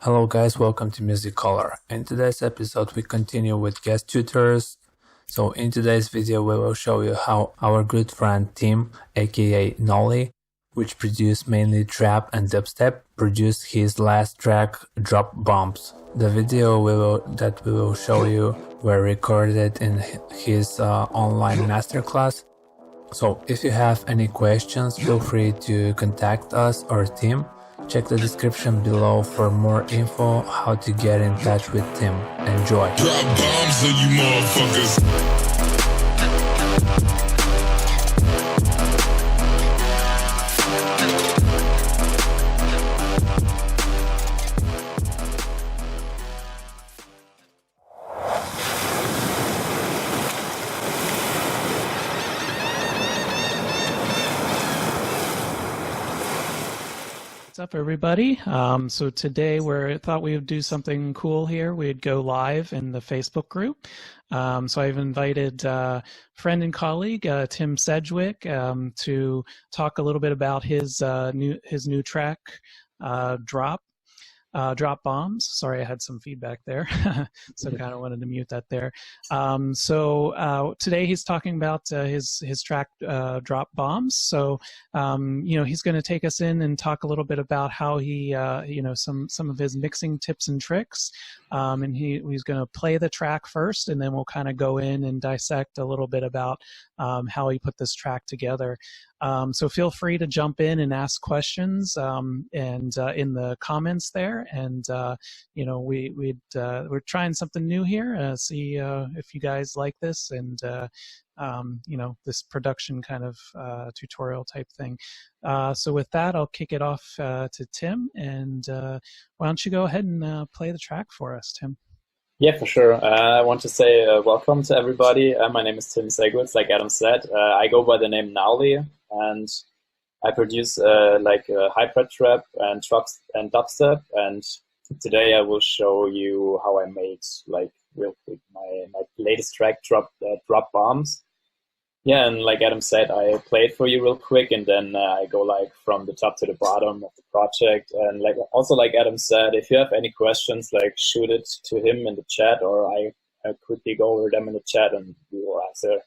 Hello guys, welcome to Music Color. In today's episode we continue with guest tutors. So in today's video we will show you how our good friend Tim, A.K.A Gnowly, which produced mainly trap and dubstep, produced his last track Drop Bombs. The video that we will show you were recorded in his online masterclass. So if you have any questions, feel free to contact us or Tim. Check the description below for more info how to get in touch with Tim. Enjoy. Drop bombs on you motherfuckers. What's up, everybody? So today we thought we would do something cool here. We'd go live in the Facebook group. So I've invited friend and colleague Tim Sedgwick to talk a little bit about his new track, Drop Bombs. Sorry, I had some feedback there, so kind of wanted to mute that there. So today he's talking about his track Drop Bombs. So he's going to take us in and talk a little bit about how he some of his mixing tips and tricks. And he's going to play the track first, and then we'll kind of go in and dissect a little bit about how he put this track together. So feel free to jump in and ask questions and in the comments there. And we're trying something new here. See if you guys like this and this production kind of tutorial type thing. So with that, I'll kick it off to Tim. And why don't you go ahead and play the track for us, Tim? Yeah, for sure. I want to say welcome to everybody. My name is Tim Sedgwick, like Adam said. I go by the name Gnowly, and I produce hybrid trap and dubstep. And today I will show you how I made, real quick, my latest track, Drop Bombs. Yeah, and like Adam said, I play it for you real quick, and then I go from the top to the bottom of the project. And also like Adam said, if you have any questions, shoot it to him in the chat, or I quickly go over them in the chat, and we will answer,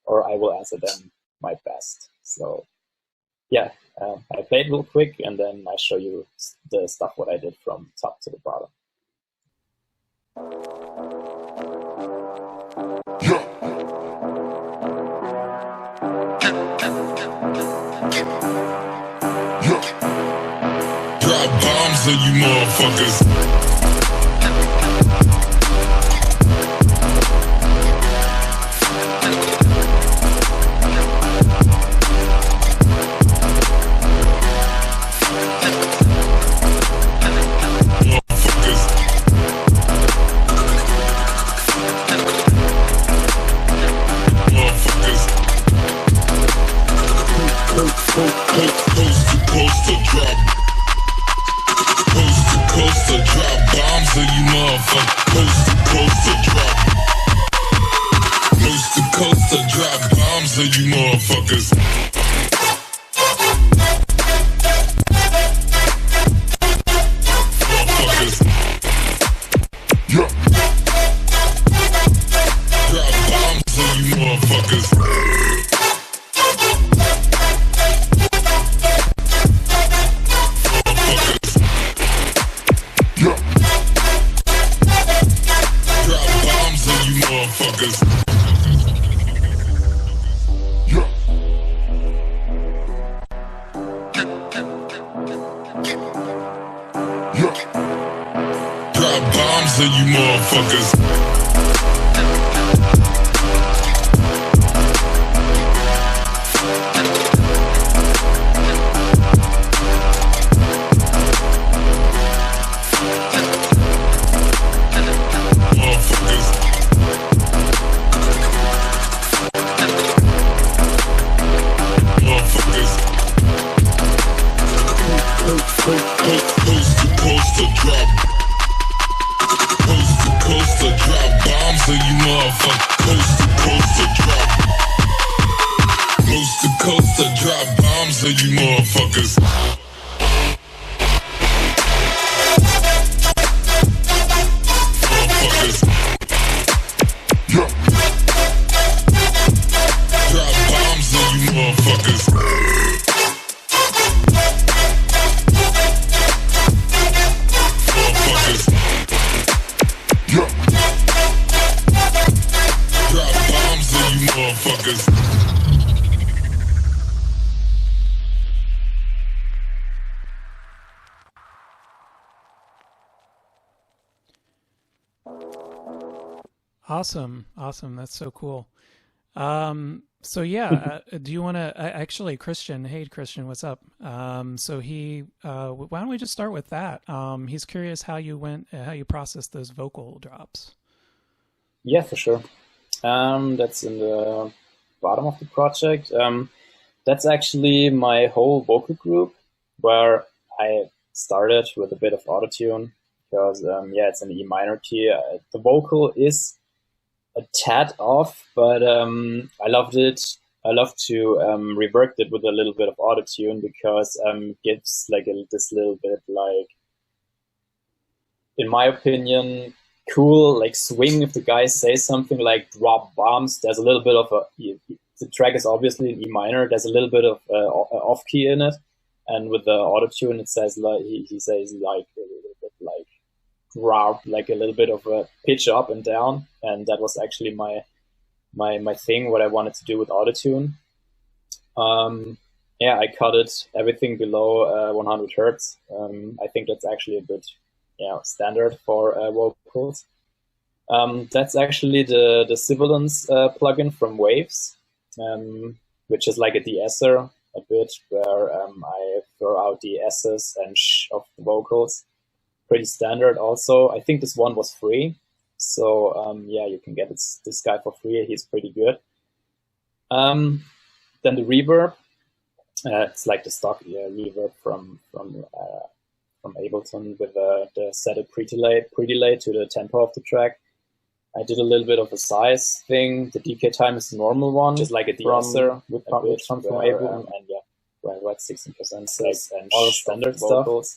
or I will answer them my best. So yeah, I play it real quick, and then I show you the stuff what I did from top to the bottom. Drop bombs on you motherfuckers. Awesome. Awesome. That's so cool. So yeah, do you want to actually, Christian? Hey, Christian, what's up? So why don't we just start with that? He's curious how you processed those vocal drops. Yeah, for sure. That's in the bottom of the project. That's actually my whole vocal group, where I started with a bit of autotune because yeah, it's an E minor key. The vocal is a tad off, but I loved it. I love to rework it with a little bit of autotune because it gives like this little bit, like, in my opinion, cool like swing. If the guy says something like drop bombs, there's a little bit of the track is obviously in E minor. There's a little bit of off key in it, and with the autotune, it says like he says like a little bit like drop, like a little bit of a pitch up and down, and that was actually my thing, what I wanted to do with autotune. Yeah, I cut it everything below 100 hertz. I think that's actually a good standard for vocals. That's actually the sibilance plugin from Waves, which is like a de-esser a bit, where I throw out the S's and sh of the vocals. Pretty standard also. I think this one was free. So yeah, you can get this guy for free. He's pretty good. Then the reverb. It's like the stock reverb from Ableton with the set it pre-delay to the tempo of the track. I did a little bit of a size thing. The decay time is the normal one, just like a de-esser with from Ableton, and yeah, right 16% size and all the standard stuff.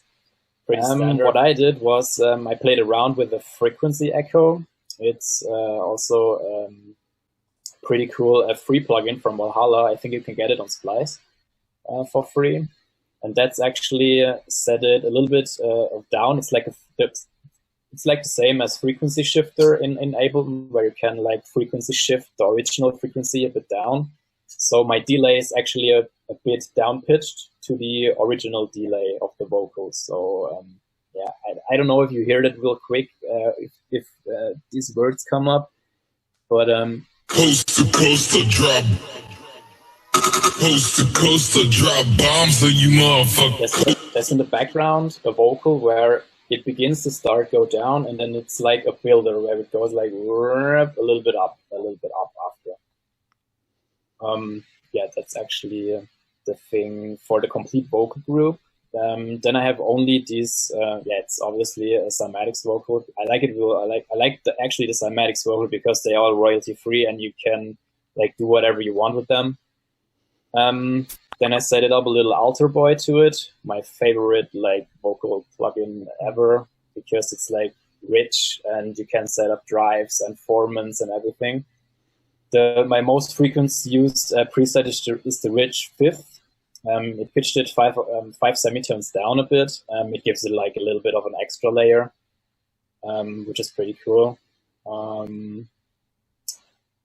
Pretty standard. What I did was I played around with the frequency echo. It's also pretty cool. A free plugin from Valhalla. I think you can get it on Splice for free. And that's actually set it a little bit down. It's like the same as frequency shifter in Ableton, where you can like frequency shift the original frequency a bit down. So my delay is actually a bit down pitched to the original delay of the vocals. So yeah, I don't know if you hear that real quick, if these words come up, but Coast to coast to drop. Coast to coast to drop bombs on you motherfuckers. There's in the background a vocal where it begins to go down, and then it's like a builder where it goes like a little bit up after. Yeah, that's actually the thing for the complete vocal group. Then I have only these. Yeah, it's obviously a cymatics vocal. I like it. I like actually the cymatics vocal because they are royalty free and you can like do whatever you want with them. Then I set it up a little altar boy to it, my favorite like vocal plugin ever, because it's like rich and you can set up drives and formants and everything. My most frequent used preset is the rich fifth. It pitched it five semitones down a bit. It gives it like a little bit of an extra layer, which is pretty cool.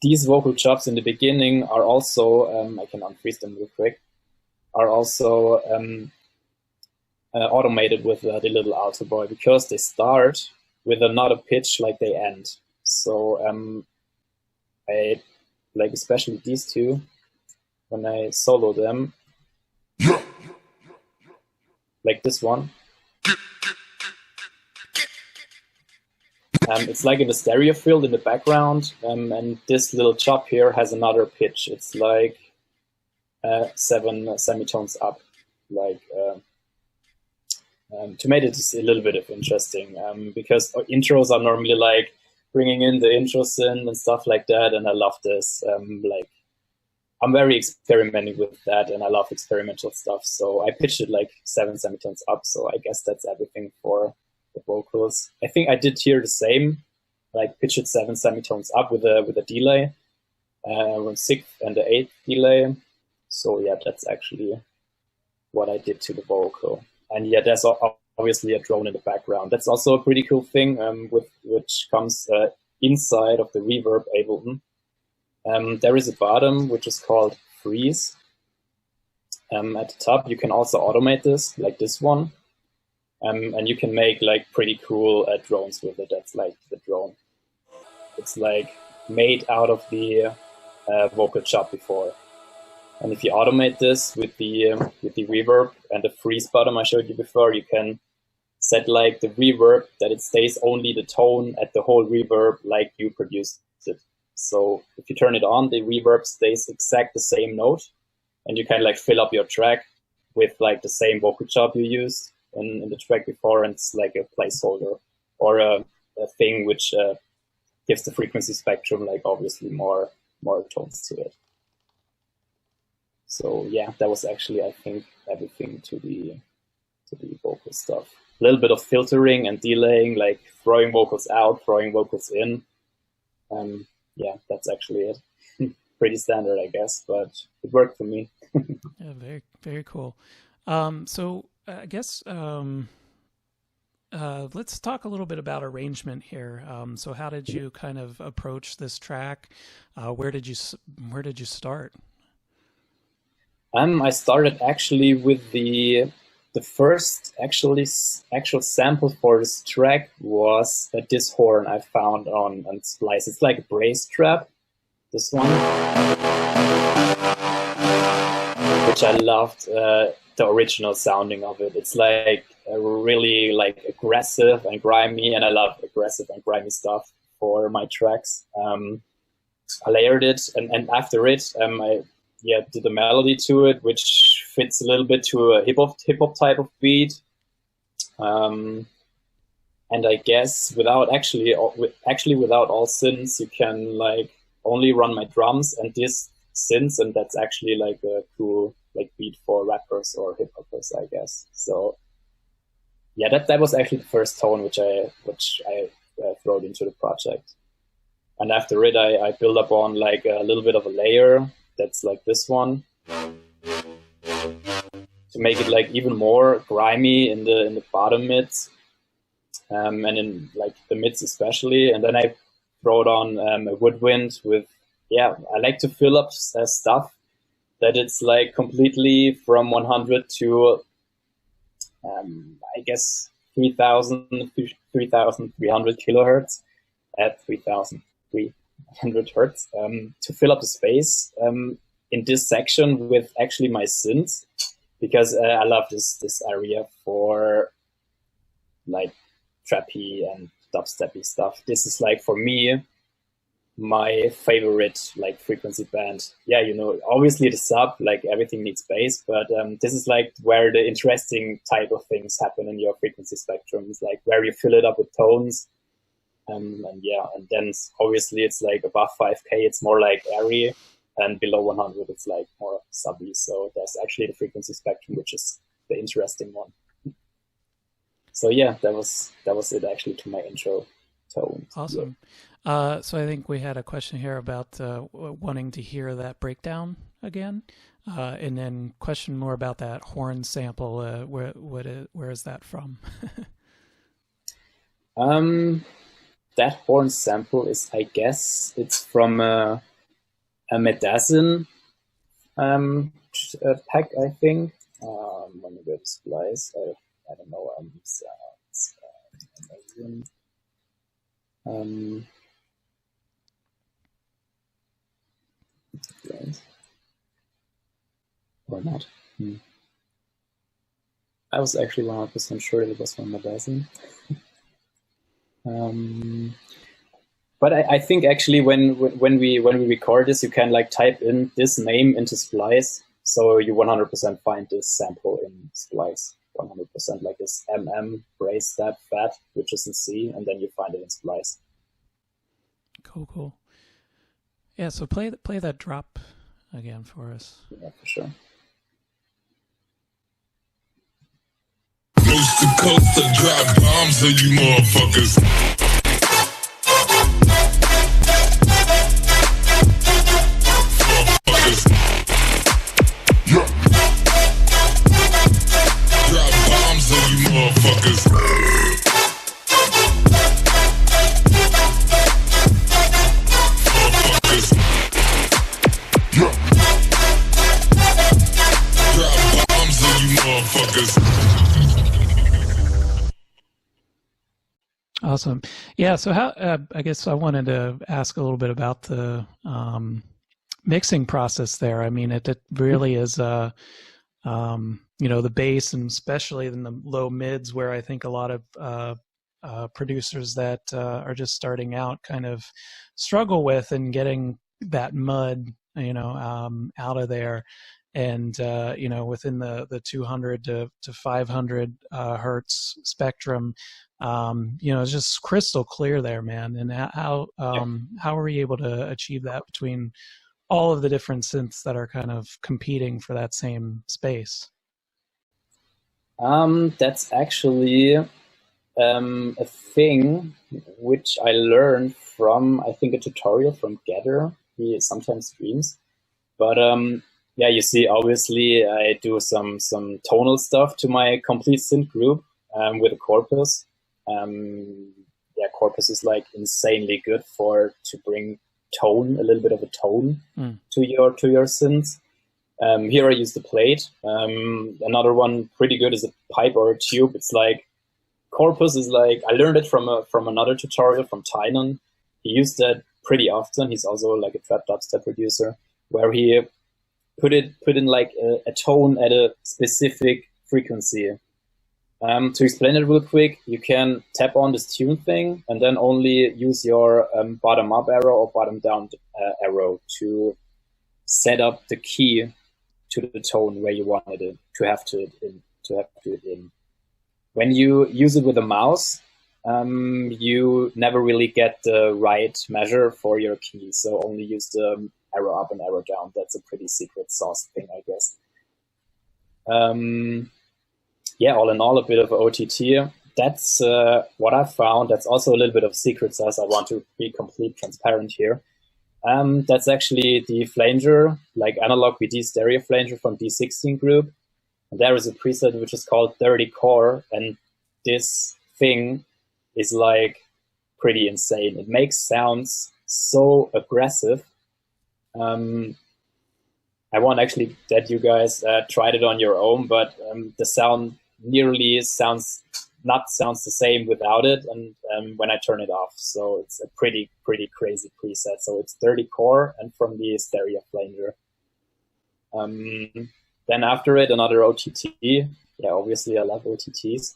These vocal chops in the beginning are also, I can unfreeze them real quick, are also automated with the little altar boy because they start with another pitch like they end. So I like especially these two, when I solo them, like this one. It's like in the stereo field in the background, and this little chop here has another pitch. It's like 7 semitones up. Like to make it a little bit of interesting, because intros are normally like bringing in the intros in and stuff like that, and I love this. Like I'm very experimenting with that, and I love experimental stuff. So I pitched it like 7 semitones up. So I guess that's everything for the vocals. I think I did here the same, like pitch it 7 semitones up with a delay, 6th and the 8th delay. So yeah, that's actually what I did to the vocal. And yeah, there's obviously a drone in the background. That's also a pretty cool thing, which comes inside of the reverb Ableton. There is a bottom which is called freeze. At the top, you can also automate this, like this one. And you can make like pretty cool drones with it. That's like the drone. it's like made out of the vocal chop before. And if you automate this with the reverb and the freeze bottom I showed you before, you can set like the reverb that it stays only the tone at the whole reverb like you produced it. So if you turn it on, the reverb stays exact the same note, and you can like fill up your track with like the same vocal chop you used in the track before, and it's like a placeholder or a thing which gives the frequency spectrum like obviously more tones to it. So yeah, that was actually, I think, everything to the vocal stuff. A little bit of filtering and delaying, like throwing vocals out, throwing vocals in. Yeah, that's actually it. Pretty standard, I guess, but it worked for me. Yeah, very, very cool. So I guess let's talk a little bit about arrangement here. So how did you kind of approach this track? Where did you start? I started actually with the first actual sample for this track was a diss horn I found on Splice. It's like a brace trap, this one, which I loved the original sounding of it. It's like really like aggressive and grimy, and I love aggressive and grimy stuff for my tracks. I layered it, and after it, I did a melody to it, which fits a little bit to a hip hop type of beat. And I guess without without all synths, you can like only run my drums and this synths, and that's actually like a cool like beat for rappers or hip hoppers, I guess. So yeah, that was actually the first tone which I threw into the project. And after it, I build up on like a little bit of a layer that's like this one, to make it like even more grimy in the bottom mids, and in like the mids especially. And then I throw it on a woodwind with, I like to fill up stuff that it's like completely from 100 to I guess 3,300 kilohertz at 3,300 hertz, to fill up the space in this section with actually my synths, because I love this area for like trappy and dubsteppy stuff. This is like for me my favorite like frequency band. Yeah, you know, obviously the sub, like everything needs bass, but this is like where the interesting type of things happen in your frequency spectrum. It's like where you fill it up with tones. And then obviously it's like above 5K, it's more like airy, and below 100, it's like more subby. So there's actually the frequency spectrum, which is the interesting one. So yeah, that was it actually to my intro tone. Awesome. So I think we had a question here about wanting to hear that breakdown again, and then question more about that horn sample. Where is that from? That horn sample is, I guess, it's from a Medicine pack, I think. Let me go to Splice. I don't know. It's or not. I was actually 100% sure it was from Medicine. But I think actually when we record this, you can like type in this name into Splice, so you 100% find this sample in Splice. 100% like this brace step fat, which is in C, and then you find it in Splice. Cool. Yeah, so play that drop again for us. Yeah, for sure. Coast to coast to drop bombs on you motherfuckers. Drop bombs on you motherfuckers. Drop bombs on you motherfuckers. Awesome. Yeah. So how, I guess I wanted to ask a little bit about the mixing process there. I mean, it really is, the bass, and especially in the low mids, where I think a lot of producers that are just starting out kind of struggle with, and getting that mud, out of there. And within the 200 to 500 hertz spectrum, it's just crystal clear there, man. And how were you able to achieve that between all of the different synths that are kind of competing for that same space? That's actually a thing which I learned from, I think, a tutorial from Gather. He sometimes streams, but yeah, you see, obviously I do some tonal stuff to my complete synth group with a corpus. Yeah, corpus is like insanely good to bring tone, a little bit of a tone to your synths. Here I use the plate. Another one pretty good is a pipe or a tube. It's like corpus is like, I learned it from another tutorial from Tynan. He used that pretty often. He's also like a trap dubstep producer, where he put in like a tone at a specific frequency. To explain it real quick, you can tap on this tune thing and then only use your bottom up arrow or bottom down arrow to set up the key to the tone where you wanted it to have it in. When you use it with a mouse, you never really get the right measure for your key, so only use the arrow up and arrow down. That's a pretty secret sauce thing, I guess. Yeah, all in all, a bit of OTT. That's what I found. That's also a little bit of secret sauce. I want to be completely transparent here. That's actually the flanger, like analog VD stereo flanger from D16 group. And there is a preset which is called 30 core, and this thing is like pretty insane. It makes sounds so aggressive. I want actually that you guys tried it on your own, but the sound nearly sounds the same without it, and when I turn it off. So it's a pretty crazy preset. So it's 30 core and from the stereo flanger. Then after it, another OTT. Yeah, obviously I love OTTs.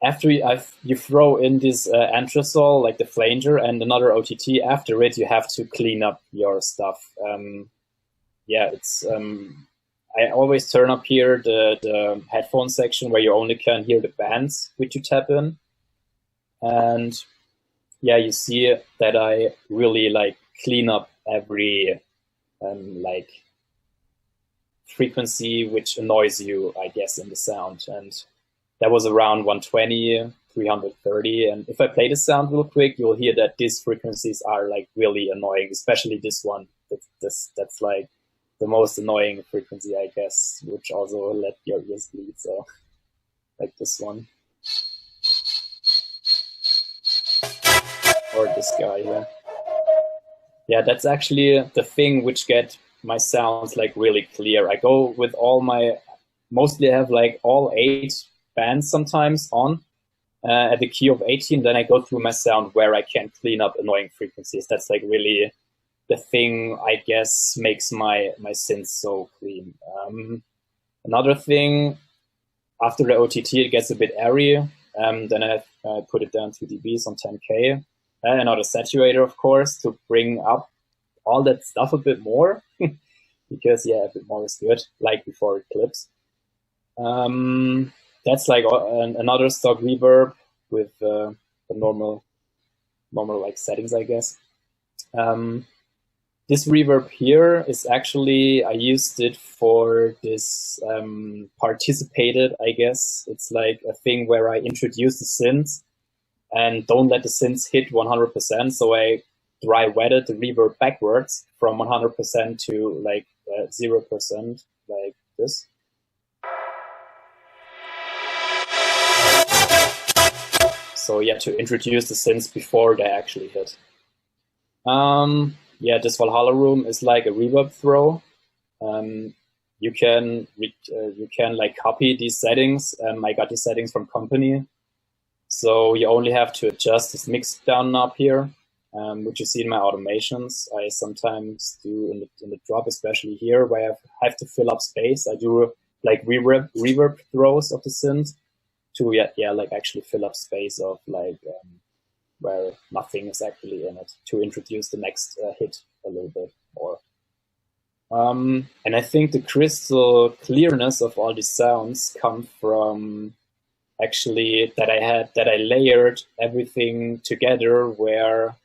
After you throw in this entresol, like the flanger, and another OTT after it, you have to clean up your stuff. Yeah, it's I always turn up here the headphone section where you only can hear the bands which you tap in. And yeah, you see that I really like clean up every like frequency which annoys you, I guess, in the sound. And that was around 120, 330. And if I play the sound real quick, you'll hear that these frequencies are like really annoying, especially this one. That's like the most annoying frequency, I guess, which also let your ears bleed. So like this one. Or this guy here. Yeah, that's actually the thing which get my sounds like really clear. I go with mostly I have like all 8 bands sometimes on at the key of 18. Then I go through my sound where I can clean up annoying frequencies. That's like really the thing, I guess, makes my synth so clean. Another thing, after the OTT, it gets a bit airy. Then I put it down to dBs on 10K. Another saturator, of course, to bring up all that stuff a bit more. Because, yeah, a bit more is good, like before it clips. That's like another stock reverb with the normal like settings, I guess. This reverb here is actually, I used it for this participated, I guess. It's like a thing where I introduce the synths and don't let the synths hit 100%. So I dry wetted the reverb backwards from 100% to like 0%, like this. So yeah, to introduce the synths before they actually hit. Yeah, this Valhalla room is like a reverb throw. You can like copy these settings. I got these settings from Company. So you only have to adjust this mix down knob here, which you see in my automations. I sometimes do in the drop, especially here, where I have to fill up space. I do like reverb throws of the synth to like actually fill up space of like where nothing is actually in it, to introduce the next hit a little bit more. And I think the crystal clearness of all these sounds come from actually that I layered everything together where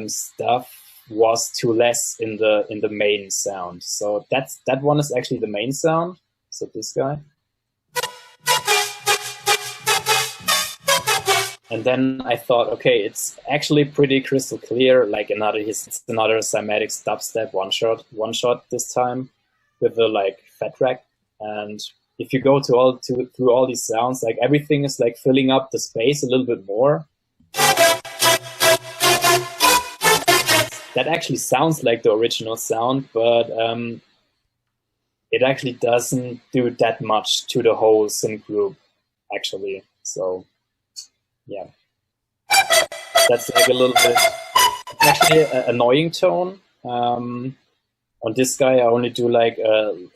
stuff was too less in the main sound. So that one is actually the main sound. So this guy. And then I thought, okay, it's actually pretty crystal clear. Like it's another cymatic dubstep one shot this time with the like fat track. And if you go through all these sounds, like everything is like filling up the space a little bit more. That actually sounds like the original sound, but it actually doesn't do that much to the whole synth group, actually. So yeah, that's like a little bit, it's actually an annoying tone. On this guy, I only do like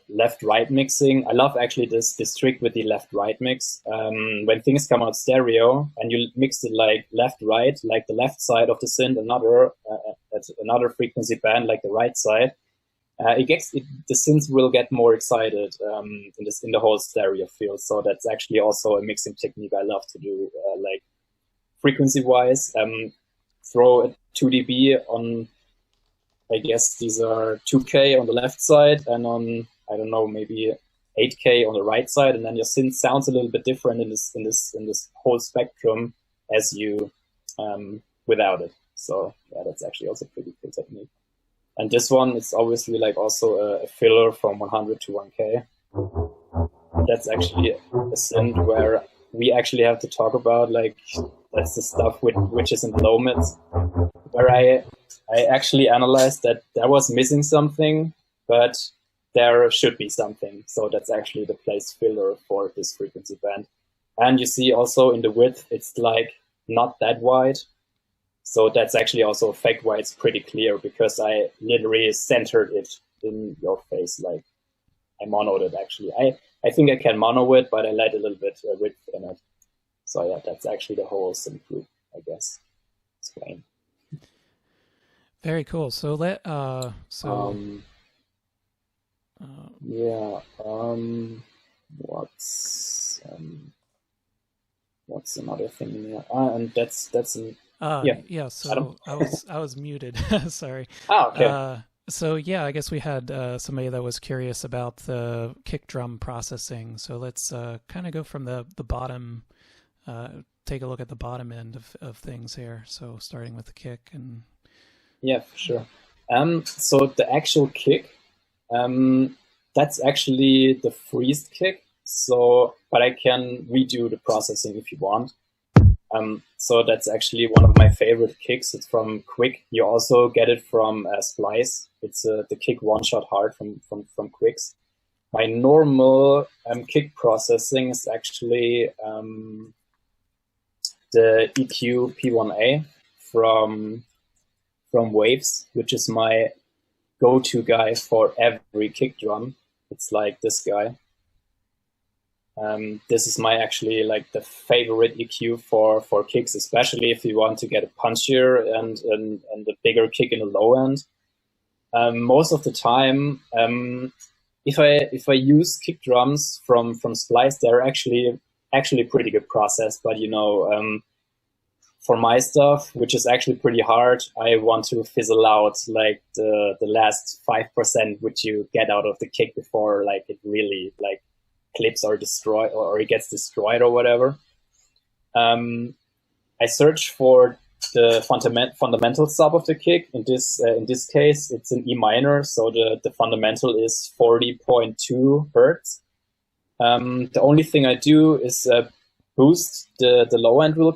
left-right mixing. I love actually this trick with the left-right mix. When things come out stereo and you mix it like left-right, like the left side of the synth, another frequency band, like the right side, the synth will get more excited in the whole stereo field. So that's actually also a mixing technique I love to do, like frequency-wise. Throw a 2 dB on, I guess these are 2K on the left side and on, I don't know, maybe 8K on the right side, and then your synth sounds a little bit different in this whole spectrum as you without it. So yeah, that's actually also a pretty cool technique. And this one is obviously like also a filler from 100 to 1K. That's actually a synth where we actually have to talk about, like, that's the stuff which is in the low mids, where I actually analyzed that there was missing something, but there should be something. So that's actually the place filler for this frequency band. And you see also in the width, it's like not that wide. So that's actually also a fact why it's pretty clear, because I literally centered it in your face. Like I monoed it actually. I think I can mono it, but I let a little bit width in it. So yeah, that's actually the whole synth group, I guess. Explain. Very cool. So what's another thing in there? And that's yeah. So I was muted. Sorry. Oh, okay. So yeah, I guess we had somebody that was curious about the kick drum processing. So let's kind of go from the bottom. Take a look at the bottom end of things here. So starting with the kick and. Yeah, for sure. So the actual kick, that's actually the freezed kick. So, but I can redo the processing if you want. So that's actually one of my favorite kicks. It's from Quick. You also get it from Splice. It's the kick one shot hard from Quicks. My normal kick processing is actually the EQ P1A from Waves, which is my go-to guy for every kick drum. It's like this guy. This is my actually like the favorite EQ for kicks, especially if you want to get a punchier and a bigger kick in the low end. Most of the time, if I use kick drums from Splice, they're actually pretty good process. But you know, for my stuff, which is actually pretty hard, I want to fizzle out like the last 5% which you get out of the kick before like it really like clips or destroyed or it gets destroyed or whatever. I search for the fundamental sub of the kick. In this case, it's an E minor, so the fundamental is 40.2 hertz. The only thing I do is boost the low end a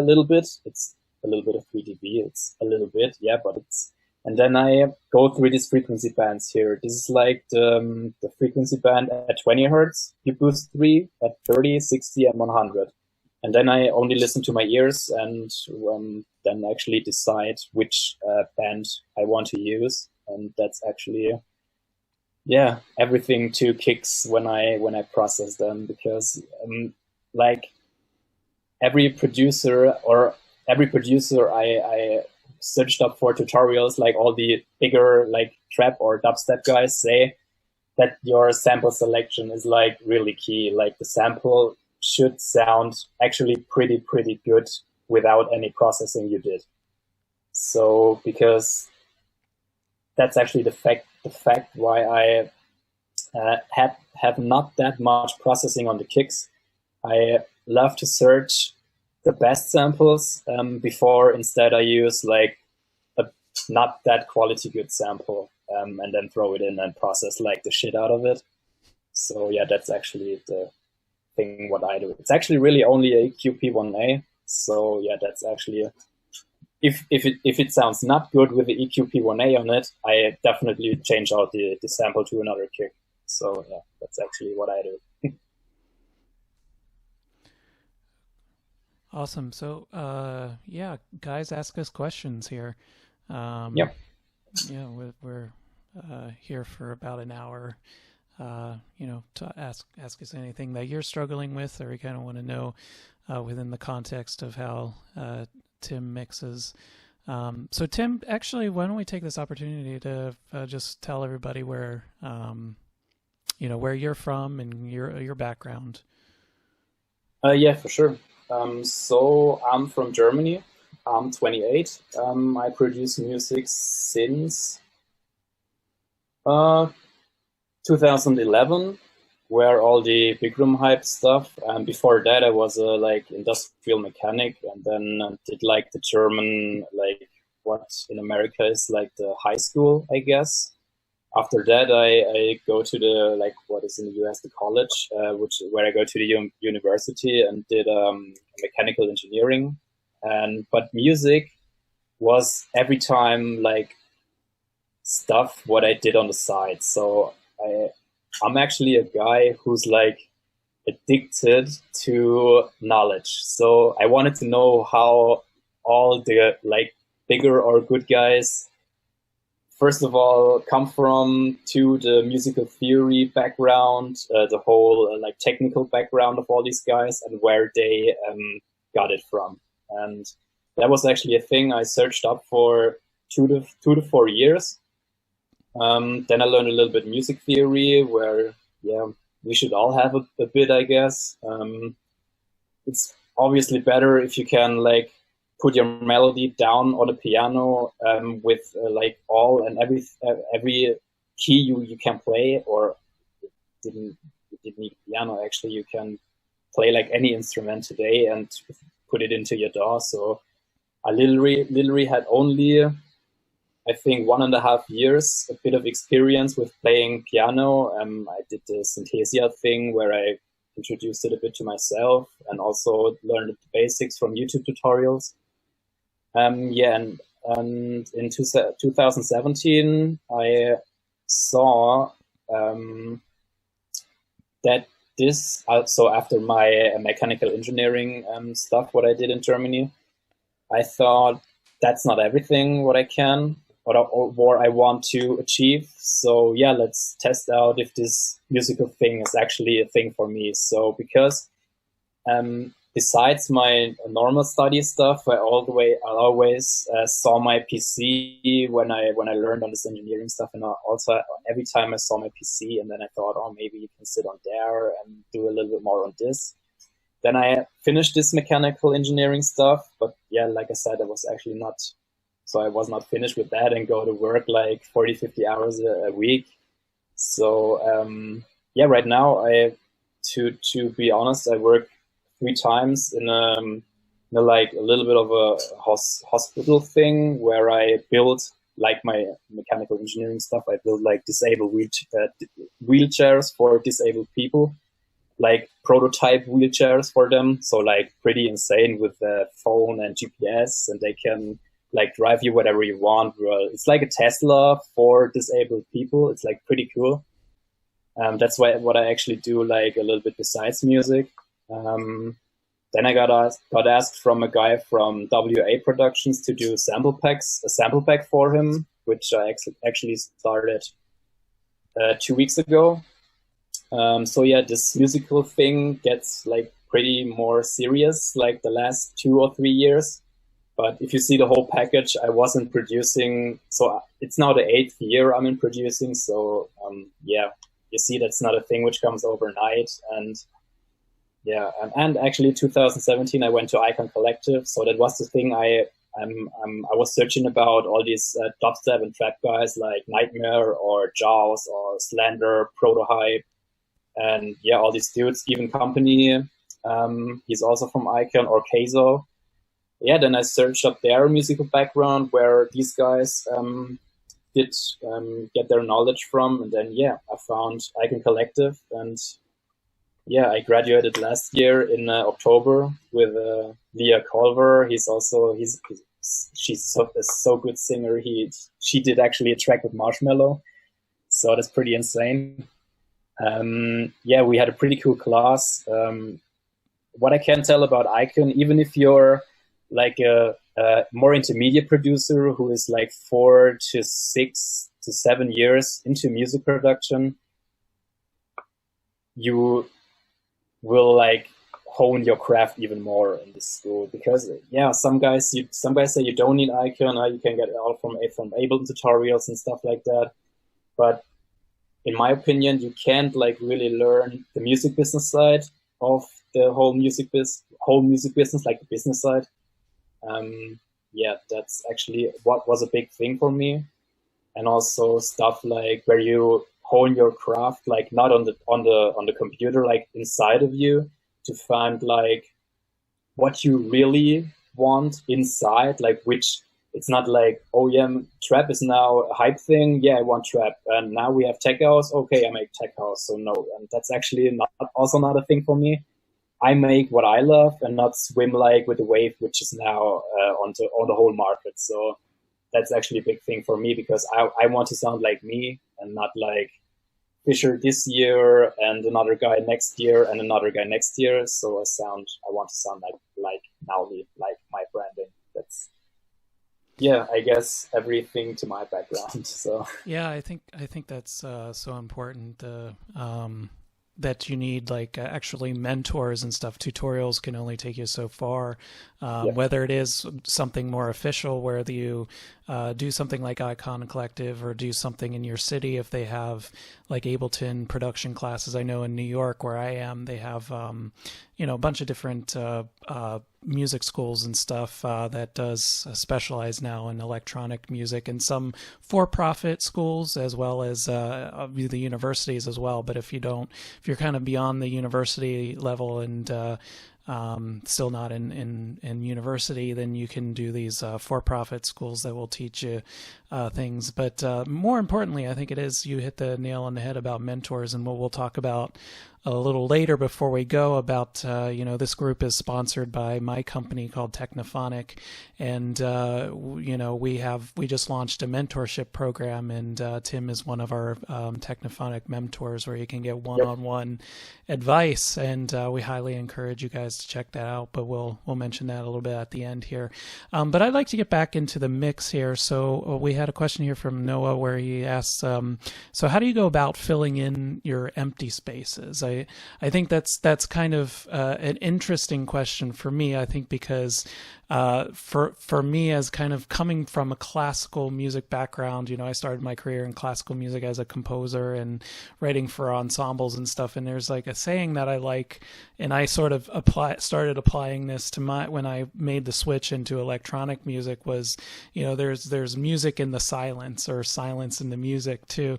little bit. It's a little bit of 3 dB. It's a little bit, yeah, but it's. And then I go through these frequency bands here. This is like the frequency band at 20 hertz. You boost 3 at 30, 60, and 100. And then I only listen to my ears and then actually decide which band I want to use. And that's actually, yeah, everything to kicks when I process them, because like every producer I searched up for tutorials, like all the bigger like trap or dubstep guys say that your sample selection is like really key. Like the sample should sound actually pretty good without any processing you did. So because that's actually the fact why I have not that much processing on the kicks. I love to search the best samples before instead I use like a not that quality good sample and then throw it in and process like the shit out of it. So yeah, that's actually the thing what I do. It's actually really only a EQP1A. So yeah, that's actually if it sounds not good with the EQP1A on it, I definitely change out the sample to another kick. So yeah, that's actually what I do. Awesome. So yeah, guys, ask us questions here. Yeah, we're here for about an hour. To ask us anything that you're struggling with, or you kind of want to know within the context of how Tim mixes. So Tim, actually, why don't we take this opportunity to just tell everybody where where you're from and your background. Yeah, for sure. So I'm from Germany. I'm 28. I produce music since 2011, where all the big room hype stuff. And before that, I was a like industrial mechanic, and then did like the German, like what in America is like the high school, I guess. After that, I go to the like what is in the US the college, where I go to the university and did mechanical engineering. But music was every time like stuff what I did on the side. So I'm actually a guy who's like addicted to knowledge. So I wanted to know how all the like bigger or good guys, first of all, come from, to the musical theory background, the whole like technical background of all these guys, and where they got it from. And that was actually a thing I searched up for 2 to 4 years. Then I learned a little bit music theory, where yeah, we should all have a bit, I guess. It's obviously better if you can like put your melody down on a piano with like all and every key you can play, or you didn't need piano. Actually, you can play like any instrument today and put it into your DAW. So I literally had only, I think, 1.5 years, a bit of experience with playing piano. I did the Synthesia thing where I introduced it a bit to myself and also learned the basics from YouTube tutorials. Yeah, and in 2017, I saw that this, so after my mechanical engineering stuff, what I did in Germany, I thought that's not everything what I can or I want to achieve. So yeah, let's test out if this musical thing is actually a thing for me. So because besides my normal study stuff, I always saw my PC when I learned on this engineering stuff, and also every time I saw my PC, and then I thought, oh, maybe you can sit on there and do a little bit more on this. Then I finished this mechanical engineering stuff, but yeah, like I said, I was not finished with that and go to work like 40, 50 hours a week. So yeah, right now to be honest, I work 3 times in like a little bit of a hospital thing where I build like my mechanical engineering stuff. I build like disabled wheelchairs for disabled people, like prototype wheelchairs for them. So like pretty insane with the phone and GPS, and they can like drive you whatever you want. It's like a Tesla for disabled people. It's like pretty cool. That's what I actually do like a little bit besides music. Then I got asked from a guy from WA Productions to do a sample pack for him, which I actually started 2 weeks ago. So yeah, this musical thing gets like pretty more serious like the last 2 or 3 years. But if you see the whole package, I wasn't producing. So it's now the 8th year I'm in producing. So yeah, you see that's not a thing which comes overnight. And yeah, and actually 2017 I went to Icon Collective. So that was the thing I was searching about all these dubstep and trap guys like Nightmare or Jaws or Slander, Prototype, and yeah, all these dudes, even Company. He's also from Icon, or Keizo. Yeah, then I searched up their musical background, where these guys did get their knowledge from, and then yeah, I found Icon Collective, and yeah, I graduated last year in October with Leah Culver. She's a so good singer. She did actually a track with Marshmello, so that's pretty insane. Yeah, we had a pretty cool class. What I can tell about Icon, even if you're like a more intermediate producer who is like 4 to 6 to 7 years into music production, you will like hone your craft even more in this school, because yeah, some guys say you don't need Icon, you can get it all from Ableton tutorials and stuff like that. But in my opinion, you can't like really learn the music business side of the whole music business, like the business side. Yeah, that's actually what was a big thing for me. And also stuff like where you hone your craft, like not on the computer, like inside of you, to find like what you really want inside, like which it's not like, oh yeah, trap is now a hype thing. Yeah, I want trap. And now we have tech house. Okay, I make tech house. So no, and that's actually also not a thing for me. I make what I love and not swim like with the wave, which is now on the whole market. So that's actually a big thing for me, because I want to sound like me and not like Fisher this year and another guy next year and another guy next year. So I want to sound like Gnowly, like my branding. That's, yeah, I guess everything to my background. So yeah, I think that's so important. That you need like actually mentors and stuff. Tutorials can only take you so far. yeah. Whether it is something more official, where you do something like Icon Collective, or do something in your city if they have like Ableton production classes. I know in New York, where I am, they have a bunch of different music schools and stuff that does specialize now in electronic music, and some for-profit schools as well as the universities as well. But if you're kind of beyond the university level and still not in university, then you can do these for-profit schools that will teach you things. But more importantly, I think you hit the nail on the head about mentors, and what we'll talk about a little later before we go about, this group is sponsored by my company called Technophonic, and we just launched a mentorship program, and Tim is one of our Technophonic mentors, where you can get one-on-one advice, and we highly encourage you guys to check that out. But we'll mention that a little bit at the end here. But I'd like to get back into the mix here. So we had a question here from Noah, where he asks, so how do you go about filling in your empty spaces? I think that's kind of an interesting question for me. I think because for me, as kind of coming from a classical music background, I started my career in classical music as a composer and writing for ensembles and stuff. And there's like a saying that I like, and I sort of started applying this to when I made the switch into electronic music, was, there's music in the silence, or silence in the music too.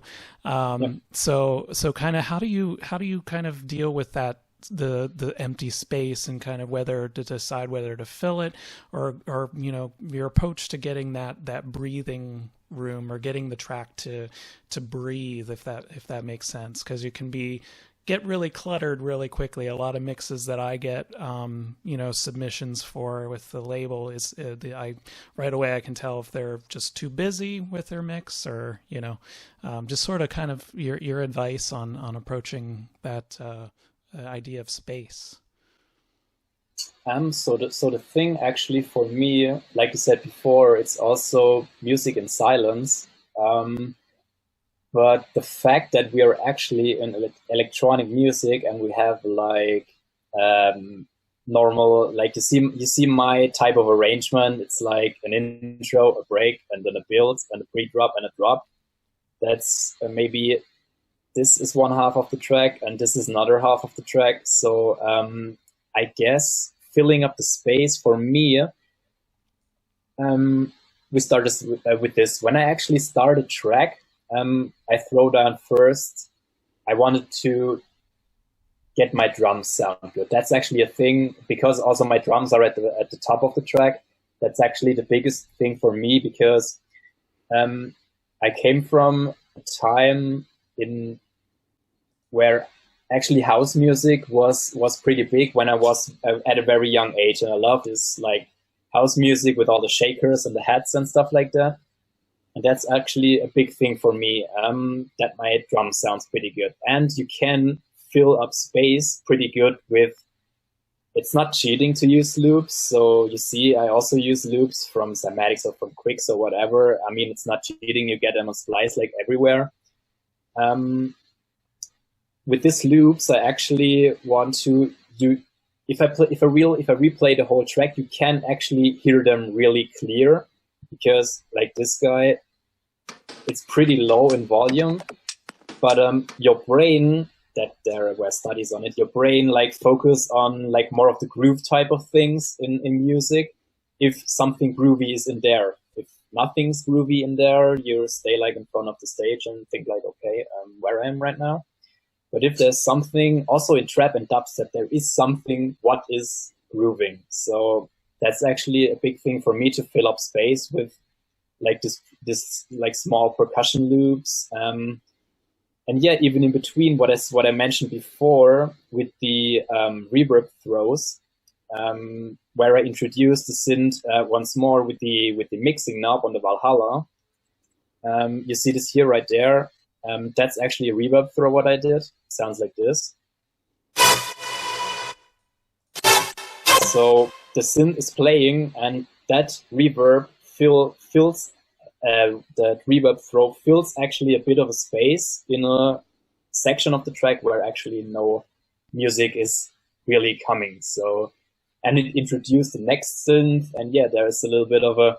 So kind of how do you kind of deal with that, the empty space, and kind of whether to decide whether to fill it, or your approach to getting that breathing room, or getting the track to breathe, if that makes sense, because you can get really cluttered really quickly. A lot of mixes that I get submissions for with the label is right away I can tell if they're just too busy with their mix, or just sort of kind of your advice on approaching that idea of space. So the thing actually for me, like you said before, it's also music in silence. But the fact that we are actually in electronic music and we have like normal, like you see my type of arrangement. It's like an intro, a break, and then a build, and a pre-drop and a drop. That's maybe this is one half of the track, and this is another half of the track. So I guess filling up the space for me, we started with this. When I actually start a track, I throw down first, I wanted to get my drums sound good. That's actually a thing, because also my drums are at the top of the track. That's actually the biggest thing for me, because I came from a time in where actually house music was pretty big when I was at a very young age, and I loved this like house music with all the shakers and the hats and stuff like that. And that's actually a big thing for me, that my drum sounds pretty good. And you can fill up space pretty good with, it's not cheating to use loops. So you see, I also use loops from Cymatics or from Quicks or whatever. I mean, it's not cheating. You get them on Splice like everywhere. With these loops, I actually want to if I replay the whole track, you can actually hear them really clear, because like this guy, it's pretty low in volume, but your brain, that there were studies on it, your brain like focus on like more of the groove type of things in music. If something groovy is in there, if nothing's groovy in there, you stay like in front of the stage and think like, okay, where I am right now. But if there's something, also in trap and dubstep, there is something what is grooving. So that's actually a big thing for me, to fill up space with like this like small percussion loops. And yeah, even in between what I mentioned before with the reverb throws, where I introduced the synth once more with the mixing knob on the Valhalla. You see this here right there. That's actually a reverb throw what I did. Sounds like this. So the synth is playing, and that reverb fills that reverb throw fills actually a bit of a space in a section of the track where actually no music is really coming. So, and it introduced the next synth, and yeah, there is a little bit of a,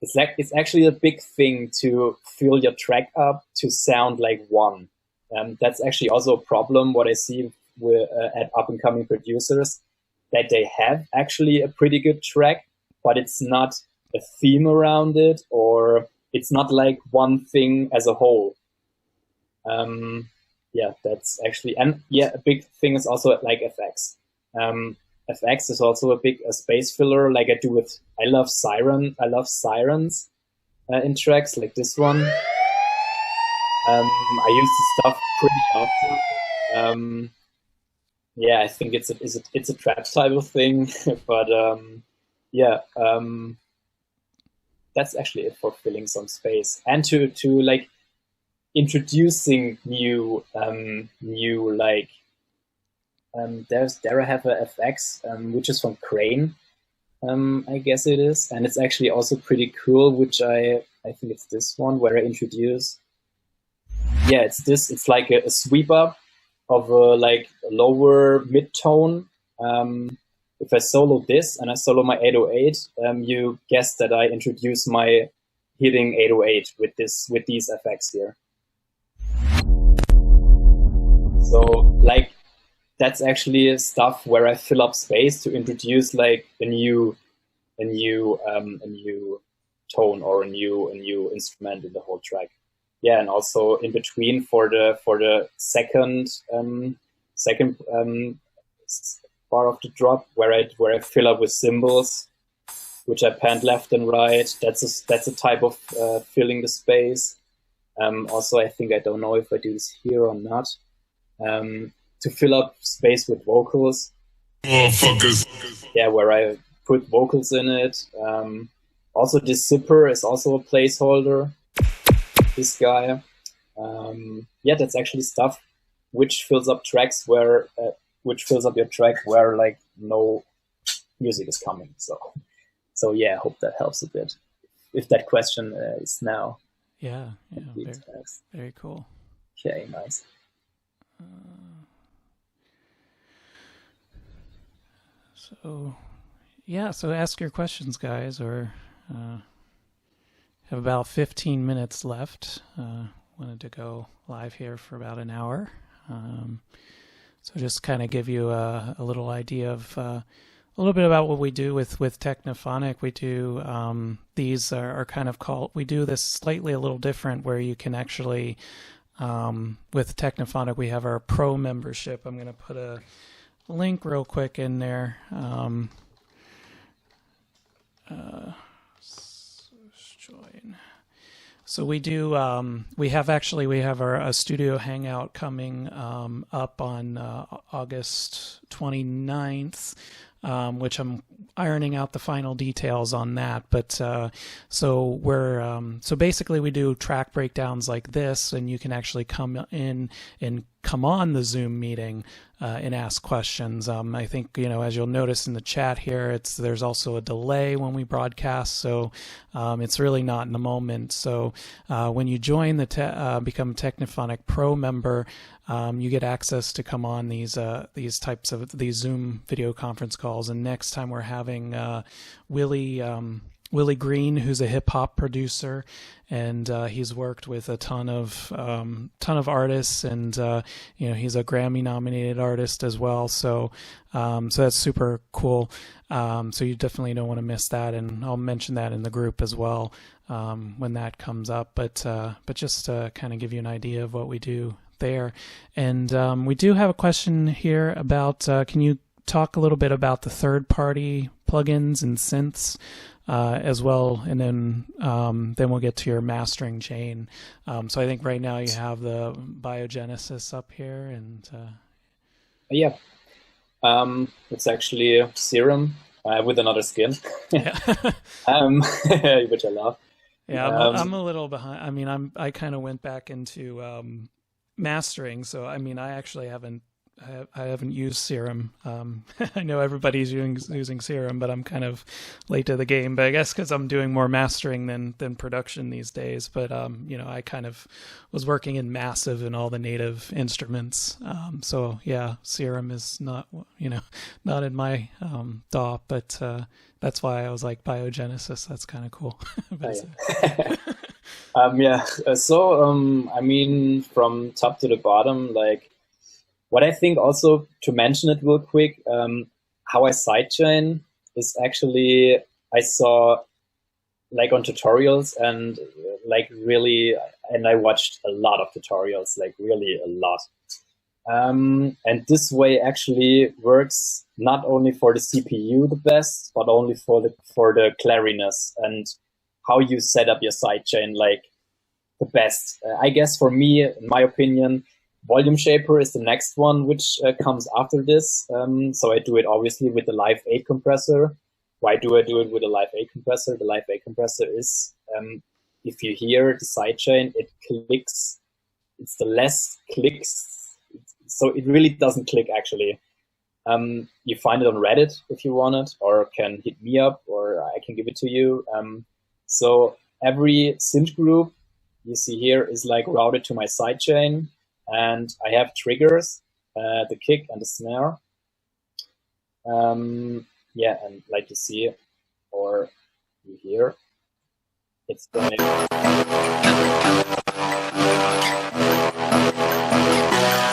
it's actually a big thing to fill your track up to sound like one. That's actually also a problem what I see with, at up-and-coming producers, that they have actually a pretty good track, but it's not a theme around it, or it's not like one thing as a whole. Yeah, that's actually, and yeah, a big thing is also like FX. FX is also a big space filler, like I do with, I love sirens in tracks like this one. I use this stuff pretty often. Yeah, I think it's a trap type of thing, but yeah, that's actually it for filling some space, and to like introducing new like there I have a FX which is from Crane, I guess it is, and it's actually also pretty cool, which I think it's this one where I introduce, yeah, it's this, it's like a sweep up of a like lower mid-tone. If I solo this and I solo my 808, you guess that I introduce my hitting 808 with these effects here. So like that's actually stuff where I fill up space to introduce like a new tone or a new instrument in the whole track. Yeah, and also in between for the second part of the drop where I fill up with cymbals, which I pan left and right. That's a type of filling the space. Also, I think, I don't know if I do this here or not, to fill up space with vocals. Motherfuckers. Yeah, where I put vocals in it. Also, this zipper is also a placeholder. This guy. Yeah, that's actually stuff which fills up tracks where which fills up your track where like no music is coming. So yeah, I hope that helps a bit. If that question is now. Yeah, very cool. Okay, nice. So ask your questions, guys, or have about 15 minutes left. Wanted to go live here for about an hour. So just kind of give you a little idea of a little bit about what we do with Technophonic. We do these are kind of called. We do this slightly a little different, where you can actually with Technophonic we have our pro membership. I'm going to put a link real quick in there. Join. So we do. We have a studio hangout coming up on August 29th, which I'm ironing out the final details on that. But so basically we do track breakdowns like this, and you can actually come in and come on the Zoom meeting and ask questions. I think, as you'll notice in the chat here, there's also a delay when we broadcast, so it's really not in the moment. So when you join become Technophonic Pro member, you get access to come on these types of Zoom video conference calls. And next time we're having Willie Green, who's a hip hop producer, and he's worked with a ton of artists, and he's a Grammy nominated artist as well. So that's super cool. So you definitely don't want to miss that, and I'll mention that in the group as well when that comes up. But just to kind of give you an idea of what we do there. And we do have a question here about can you talk a little bit about the third-party plugins and synths as well, and then we'll get to your mastering chain. So I think right now you have the Biogenesis up here, and yeah, it's actually Serum with another skin, yeah. Which I love. Yeah, I'm a little behind. I mean, I kind of went back into mastering, so I mean, I actually haven't used Serum. I know everybody's using Serum, but I'm kind of late to the game. But I guess because I'm doing more mastering than production these days. But I kind of was working in Massive and all the native instruments. So yeah, Serum is not not in my DAW, but that's why I was like Biogenesis. That's kind of cool. Yeah. So I mean, from top to the bottom, like. What I think also, to mention it real quick, how I sidechain is actually, I saw like on tutorials and and I watched a lot of tutorials, like really a lot. And this way actually works not only for the CPU the best, but only for the clariness and how you set up your sidechain like the best. I guess for me, in my opinion, Volume Shaper is the next one, which comes after this. So I do it obviously with the Live 8 compressor. Why do I do it with a Live 8 compressor? The Live 8 compressor is, if you hear the sidechain, it clicks. It's the less clicks. So it really doesn't click actually. You find it on Reddit if you want it, or can hit me up, or I can give it to you. So every synth group you see here is like routed to my sidechain. And I have triggers, the kick and the snare. Yeah, and like you see, or you hear, it's going.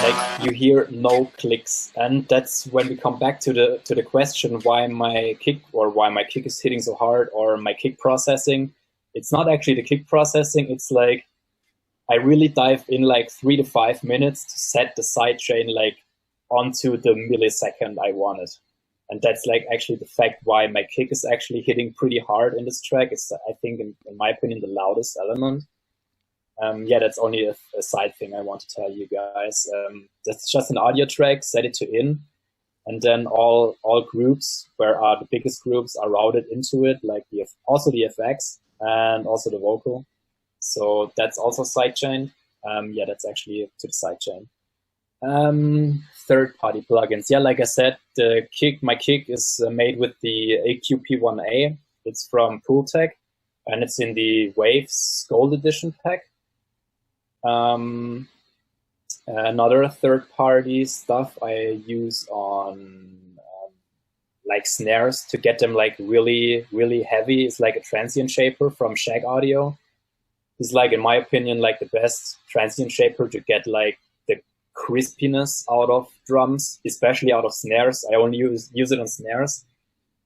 Like you hear no clicks, and that's when we come back to the question why my kick is hitting so hard, or my kick processing. It's not actually the kick processing. It's like I really dive in like 3 to 5 minutes to set the sidechain like onto the millisecond I want it. And that's like actually the fact why my kick is actually hitting pretty hard in this track. It's, I think, in my opinion, the loudest element. Yeah, that's only a side thing I want to tell you guys. That's just an audio track, set it to in. And then all groups, where are the biggest groups, are routed into it, like also the FX and also the vocal. So that's also sidechain. Yeah, that's actually to the sidechain. Third-party plugins. Yeah, like I said, my kick is made with the AQP1A. It's from Pooltech, and it's in the Waves Gold Edition pack. Another third-party stuff I use on like snares to get them like really, really heavy is like a transient shaper from Shag Audio. He's like, in my opinion, like the best transient shaper to get like the crispiness out of drums, especially out of snares. I only use it on snares.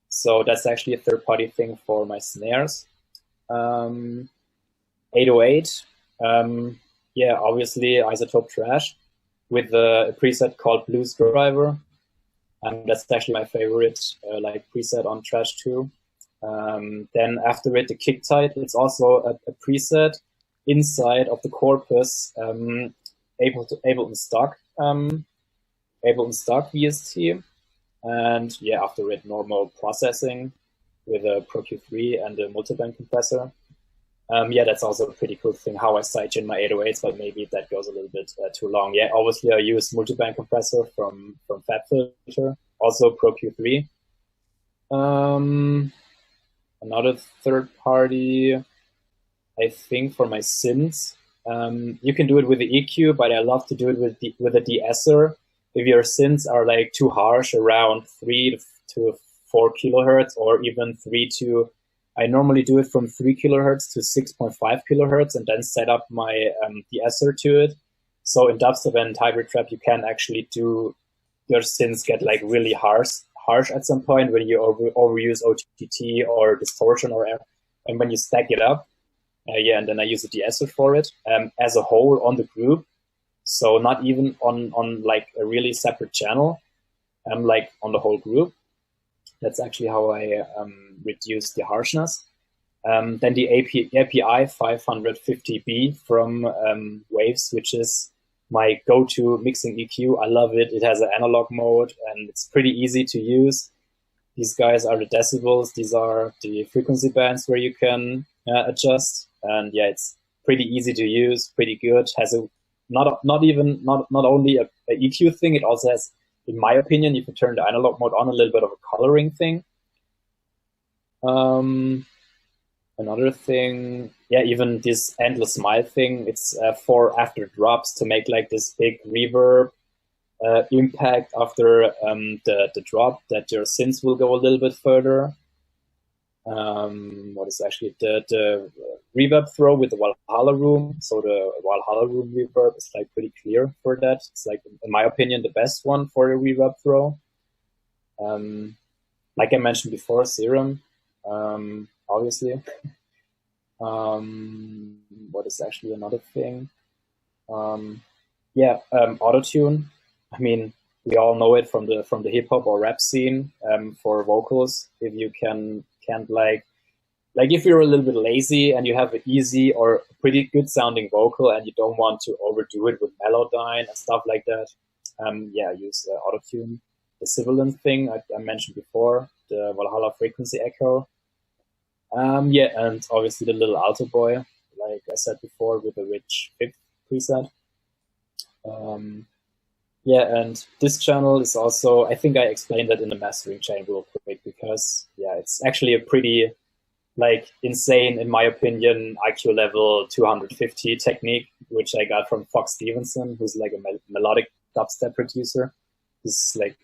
So that's actually a third-party thing for my snares. 808, yeah, obviously Isotope Trash with a preset called Blues Driver. That's actually my favorite like preset on Trash too. Then after it, the Kick Tight. It's also a preset inside of the corpus, Ableton stock VST. And yeah, after it, normal processing with a Pro Q3 and a multiband compressor. Yeah, that's also a pretty cool thing, how I sidechain my 808s, but maybe that goes a little bit too long. Yeah, obviously I use multiband compressor from FabFilter, also Pro Q3. Another third party, I think for my synths, you can do it with the EQ, but I love to do it with a de-esser. If your synths are like too harsh, around 3 to 4 kilohertz, or even I normally do it from 3 kilohertz to 6.5 kilohertz, and then set up my de-esser to it. So in dubstep and hybrid trap, you can actually do your synths get like really harsh at some point when you overuse OTT or distortion and when you stack it up. Yeah, and then I use a de-esser for it as a whole on the group. So not even on like a really separate channel, like on the whole group. That's actually how I reduce the harshness. Then the API 550B from Waves, which is my go-to mixing EQ. I love it. It has an analog mode, and it's pretty easy to use. These guys are the decibels. These are the frequency bands where you can adjust. And yeah, it's pretty easy to use, pretty good. Has a not only a EQ thing, it also has, in my opinion, if you turn the analog mode on, a little bit of a coloring thing. Another thing, yeah, even this endless smile thing, it's for after drops to make like this big reverb impact after the drop, that your synths will go a little bit further. What is actually the reverb throw with the Valhalla room. So the Valhalla room reverb is like pretty clear for that. It's like, in my opinion, the best one for a reverb throw. Like I mentioned before, Serum, obviously. What is actually another thing? Yeah, autotune. I mean, we all know it from the hip hop or rap scene for vocals. If you can't like if you're a little bit lazy and you have an easy or pretty good sounding vocal and you don't want to overdo it with Melodyne and stuff like that, yeah, use autotune. The sibilant thing I mentioned before, the Valhalla frequency echo. Yeah, and obviously the little alto boy, like I said before, with the rich fifth preset. Yeah, and this channel is also, I think I explained that in the mastering chain real quick, because yeah, it's actually a pretty like insane, in my opinion, IQ level 250 technique, which I got from Fox Stevenson, who's like a melodic dubstep producer. He's like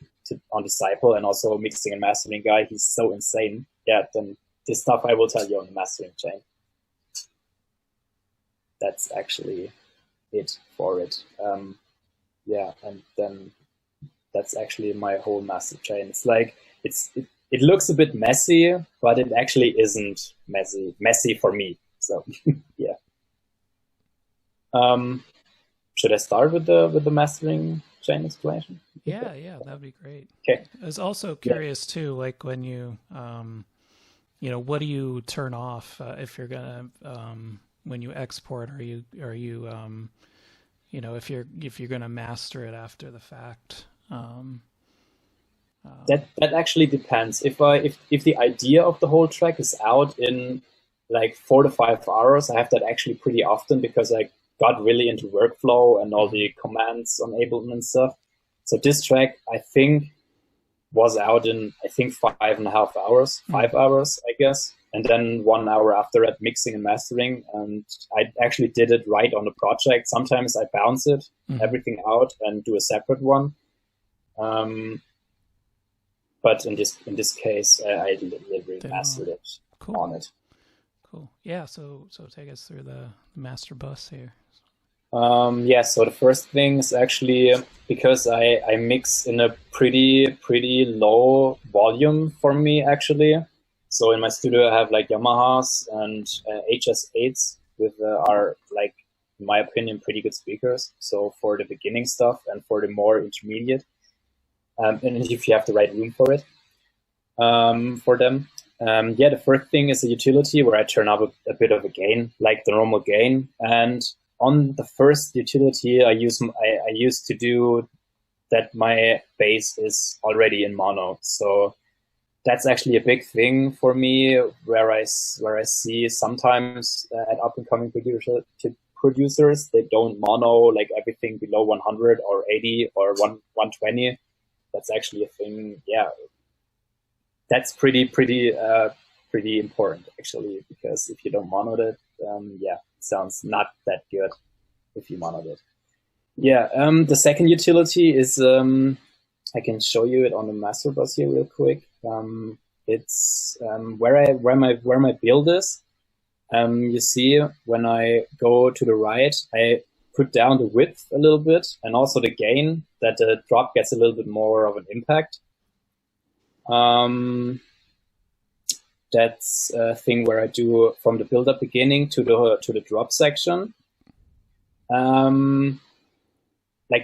on Disciple and also mixing and mastering guy. He's so insane. Yeah, then this stuff I will tell you on the mastering chain. That's actually it for it. Yeah, and then that's actually my whole master chain. It's like it looks a bit messy, but it actually isn't messy for me. So yeah. Should I start with the mastering chain explanation? Yeah, that'd be great. Okay. I was also curious too, like when you what do you turn off if you're gonna when you export? Are you if you're gonna master it after the fact? That actually depends. If the idea of the whole track is out in like 4 to 5 hours, I have that actually pretty often, because I got really into workflow and all the commands on Ableton and stuff. So this track, I think, was out in, I think, 5.5 hours, 5 hours, I guess. And then 1 hour after that, mixing and mastering. And I actually did it right on the project. Sometimes I bounce it, everything out, and do a separate one. But in this case, I literally mastered it on it. Cool. Yeah. So take us through the master bus here. Yeah. So the first thing is actually because I mix in a pretty low volume for me actually. So in my studio, I have like Yamahas and HS8s with are like, in my opinion, pretty good speakers. So for the beginning stuff and for the more intermediate. And if you have the right room for it, for them. Yeah, the first thing is a utility where I turn up a bit of a gain, like the normal gain. And on the first utility, I used to do that my bass is already in mono. So that's actually a big thing for me, where I see sometimes at up and coming producers, they don't mono like everything below 100 or 80 or 120. That's actually a thing. Yeah, that's pretty important actually, because if you don't mono it, yeah, it sounds not that good if you mono it. Yeah, the second utility is I can show you it on the master bus here real quick. It's where my build is. You see when I go to the right, I put down the width a little bit and also the gain, that the drop gets a little bit more of an impact. That's a thing where I do from the build-up beginning to the drop section. Like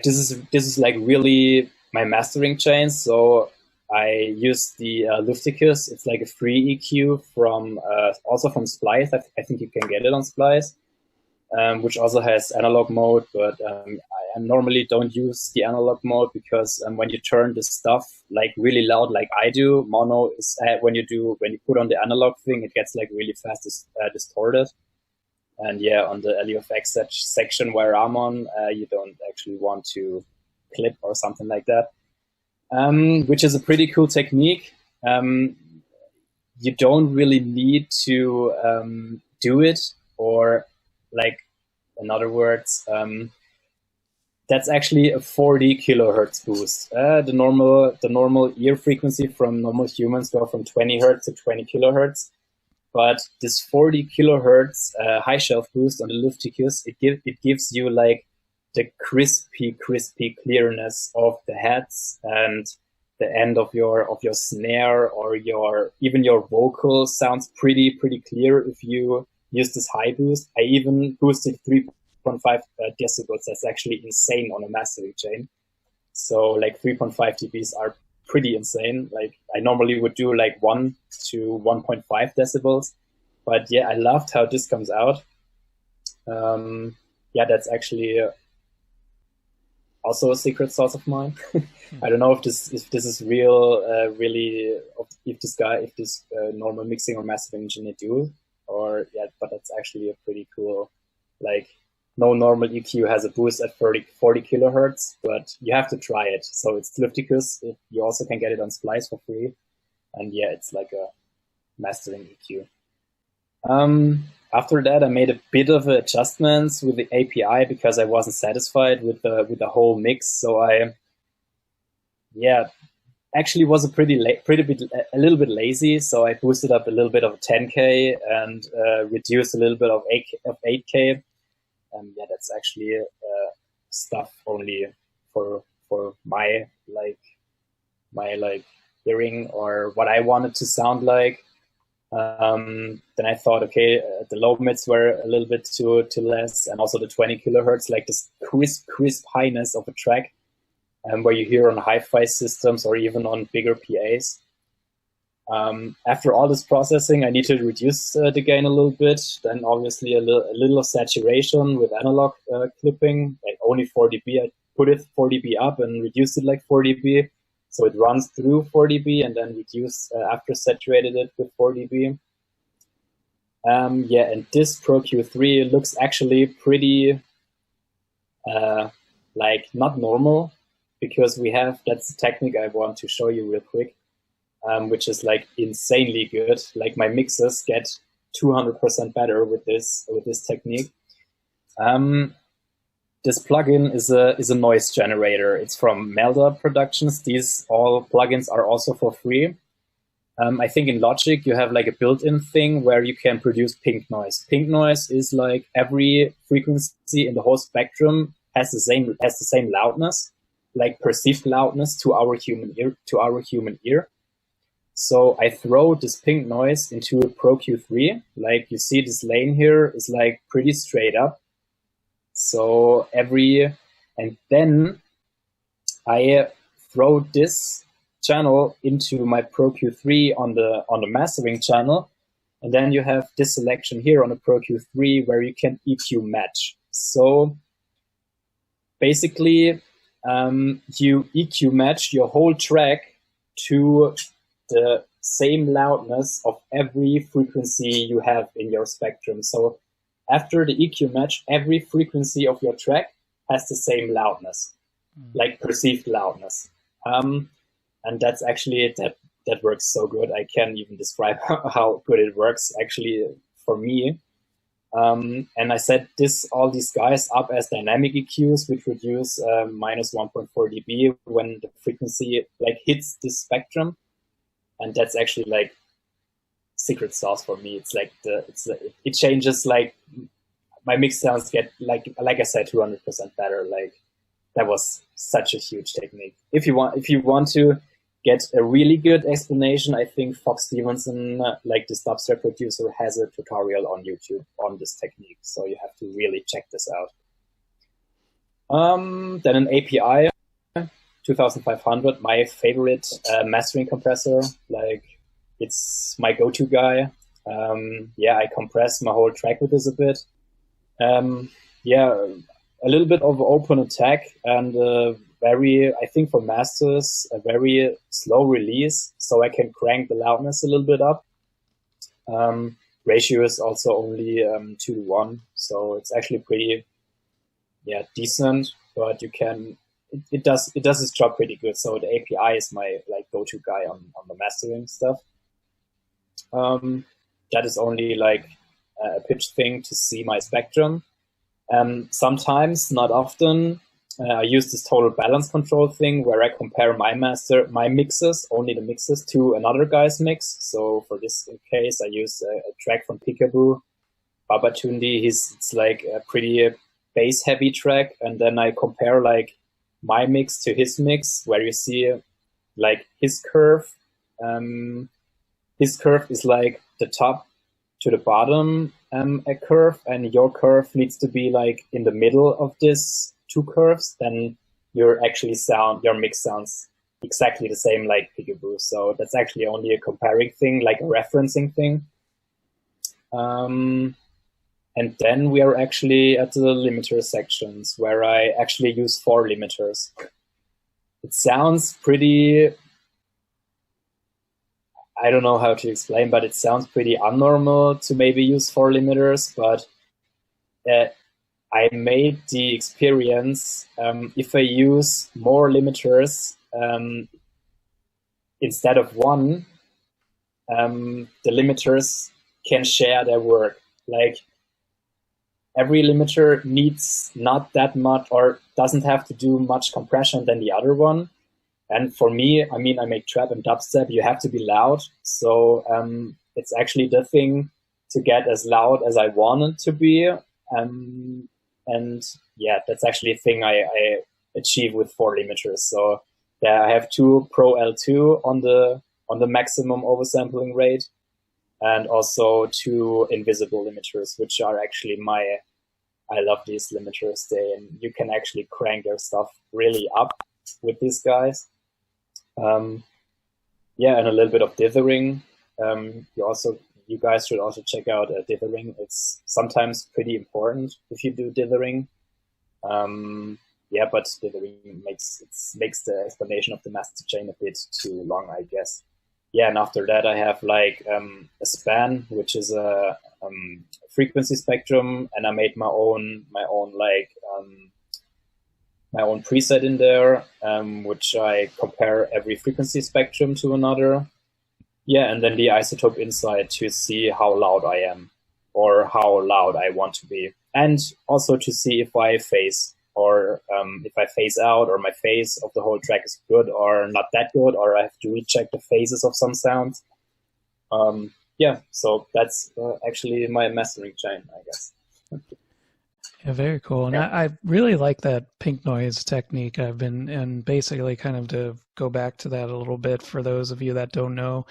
this is like really my mastering chain. So I use the Lufticus. It's like a free EQ from also from Splice. I think you can get it on Splice. Which also has analog mode, but I normally don't use the analog mode because when you turn the stuff like really loud, like I do, mono is when you put on the analog thing, it gets like really fast distorted. And yeah, on the LUFX section where I'm on, you don't actually want to clip or something like that, which is a pretty cool technique. You don't really need to do it, or like, in other words, that's actually a 40 kilohertz boost. The normal ear frequency from normal humans go from 20 hertz to 20 kilohertz. But this 40 kilohertz high shelf boost on the Lufticus, it gives you like the crispy clearness of the heads and the end of your snare, or even your vocal sounds pretty clear if you use this high boost. I even boosted 3.5 decibels. That's actually insane on a mastering chain. So like 3.5 dBs are pretty insane. Like I normally would do like 1 to 1.5 decibels. But yeah, I loved how this comes out. Yeah, that's actually also a secret sauce of mine. I don't know if this is real, really, if this normal mixing or mastering engineer do. Or yeah, but that's actually a pretty cool, like, no normal EQ has a boost at 40 kilohertz, but you have to try it. So it's Lufticus. You also can get it on Splice for free. And yeah, it's like a mastering EQ. After that, I made a bit of adjustments with the API because I wasn't satisfied with the whole mix. So I, yeah, actually was a little bit lazy. So I boosted up a little bit of 10K and reduced a little bit of 8K. And yeah, that's actually stuff only for my hearing or what I wanted to sound like. Then I thought, okay, the low mids were a little bit too less, and also the 20 kilohertz, like this crisp highness of a track, where you hear on hi-fi systems or even on bigger PAs. After all this processing, I need to reduce the gain a little bit. Then obviously a little saturation with analog clipping, like only 4 dB. I put it 4 dB up and reduced it like 4 dB. So it runs through 4 dB and then reduce after saturated it with 4 dB. Yeah, and this Pro Q3 looks actually pretty like not normal, because we have, that's the technique I want to show you real quick, which is like insanely good. Like my mixes get 200% better with this technique. This plugin is a noise generator. It's from Melda Productions. These all plugins are also for free. I think in Logic you have like a built-in thing where you can produce pink noise. Pink noise is like every frequency in the whole spectrum has the same loudness, like perceived loudness to our human ear. So I throw this pink noise into Pro Q3. Like you see, this lane here is like pretty straight up. So and then I throw this channel into my Pro Q3 on the mastering channel, and then you have this selection here on the Pro Q3 where you can EQ match. So basically, you EQ match your whole track to the same loudness of every frequency you have in your spectrum. So after the EQ match, every frequency of your track has the same loudness, like perceived loudness. And that's actually, that works so good. I can't even describe how good it works actually for me. And I set all these guys up as dynamic EQs, which reduce minus 1.4 dB when the frequency like hits this spectrum. And that's actually like secret sauce for me. It's like it changes, like my mix sounds get like I said, 200% better. Like that was such a huge technique. If you want to get a really good explanation, I think Fox Stevenson, like this dubstep producer, has a tutorial on YouTube on this technique. So you have to really check this out. Then an API 2500, my favorite mastering compressor. Like it's my go-to guy. Yeah, I compress my whole track with this a bit. Yeah, a little bit of open attack and I think for masters, a very slow release, so I can crank the loudness a little bit up. Ratio is also only 2:1, so it's actually pretty, yeah, decent. But you can, it does its job pretty good. So the API is my like go-to guy on the mastering stuff. That is only like a pitch thing to see my spectrum. Sometimes, not often, I use this total balance control thing where I compare my mixes, only the mixes, to another guy's mix. So for this case, I use a track from Peekaboo, Babatundi. It's like a pretty bass heavy track. And then I compare like my mix to his mix, where you see like his curve. His curve is like the top to the bottom a curve, and your curve needs to be like in the middle of this two curves. Then your mix sounds exactly the same like Peekaboo. So that's actually only a comparing thing, like a referencing thing. And then we are actually at the limiter sections, where I actually use 4 limiters. It sounds pretty, I don't know how to explain, but it sounds pretty unnormal to maybe use 4 limiters, but I made the experience, if I use more limiters instead of 1, the limiters can share their work. Like every limiter needs not that much, or doesn't have to do much compression than the other one. And for me, I mean, I make trap and dubstep, you have to be loud. So it's actually the thing to get as loud as I want it to be. And yeah, that's actually a thing I achieve with 4 limiters. So yeah, I have 2 Pro L2 on the maximum oversampling rate, and also 2 invisible limiters, which are actually I love these limiters. You can actually crank their stuff really up with these guys. Yeah, and a little bit of dithering. You guys should also check out dithering. It's sometimes pretty important if you do dithering. Yeah, but dithering makes the explanation of the master chain a bit too long, I guess. Yeah, and after that I have like a span, which is a frequency spectrum, and I made my own like my own preset in there, which I compare every frequency spectrum to another. Yeah, and then the isotope inside to see how loud I am or how loud I want to be. And also to see if I phase or if I phase out or my phase of the whole track is good or not that good, or I have to recheck the phases of some sounds. Yeah, so that's actually my mastering chain, I guess. Yeah, very cool. And I really like that pink noise technique. I've been, and basically kind of to go back to that a little bit for those of you that don't know,